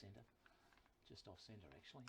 centre, just off centre actually.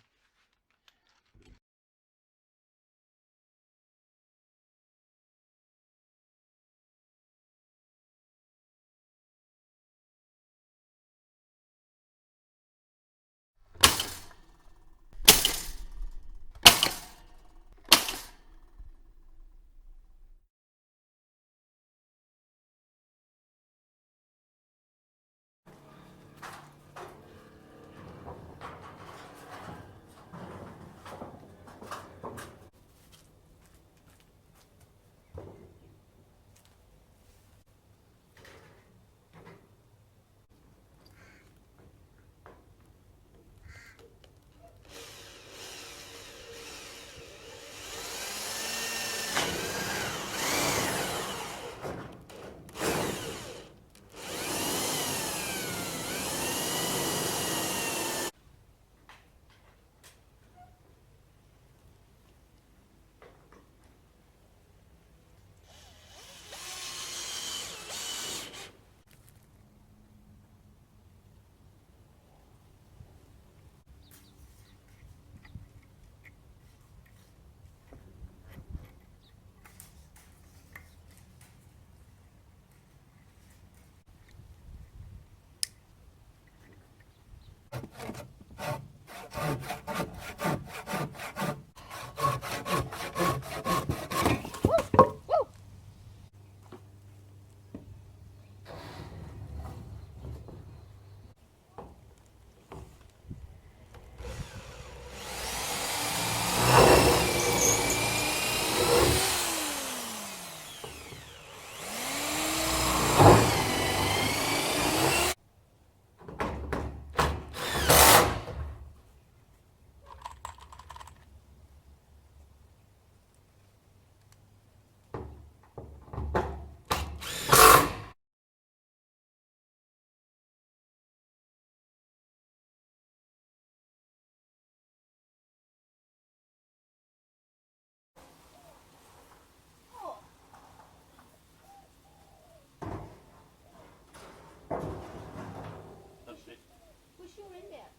Push your end out.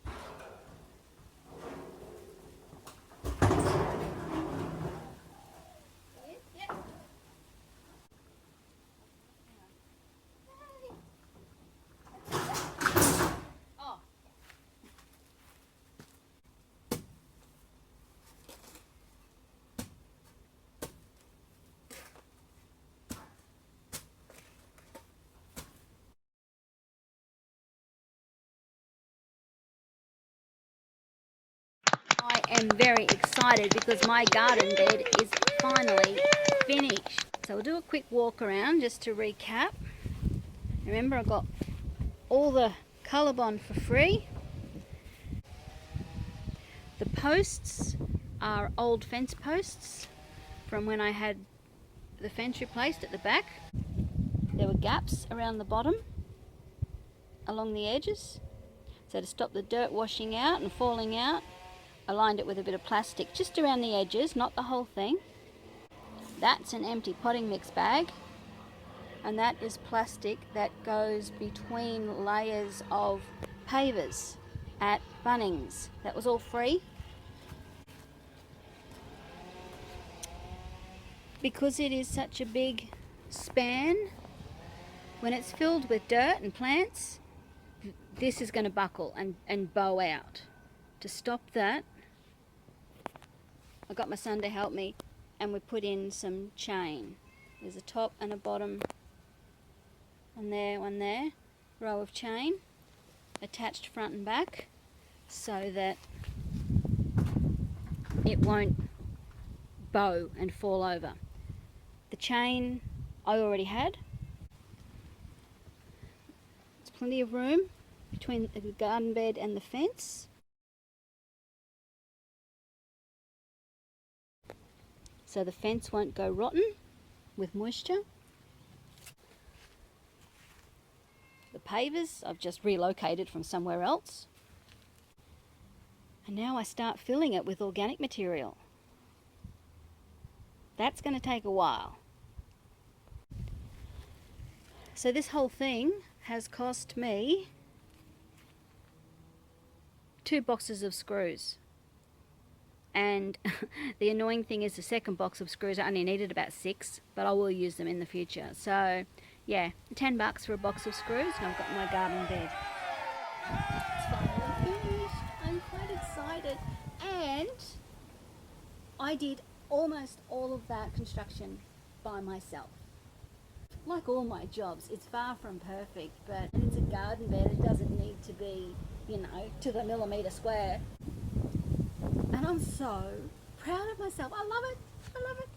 Yeah. Oh. I am very excited because my garden bed is finally finished. So we'll do a quick walk around just to recap. Remember, I got all the Colorbond for free. The posts are old fence posts from when I had the fence replaced at the back. There were gaps around the bottom along the edges. So to stop the dirt washing out and falling out, I lined it with a bit of plastic just around the edges, not the whole thing. That's an empty potting mix bag, and that is plastic that goes between layers of pavers at Bunnings. That was all free. Because it is such a big span, when it's filled with dirt and plants, this is going to buckle and bow out. To stop that, I got my son to help me, and we put in some chain. There's a top and a bottom, and there, one there, row of chain attached front and back so that it won't bow and fall over. The chain I already had. There's plenty of room between the garden bed and the fence. So the fence won't go rotten with moisture. The pavers I've just relocated from somewhere else. And now I start filling it with organic material. That's going to take a while. So this whole thing has cost me 2 boxes of screws. And the annoying thing is the second box of screws, I only needed about 6, but I will use them in the future. So yeah, $10 for a box of screws, and I've got my garden bed. It's finally finished. I'm quite excited. And I did almost all of that construction by myself. Like all my jobs, it's far from perfect, but it's a garden bed. It doesn't need to be, you know, to the millimetre square. And I'm so proud of myself. I love it. I love it.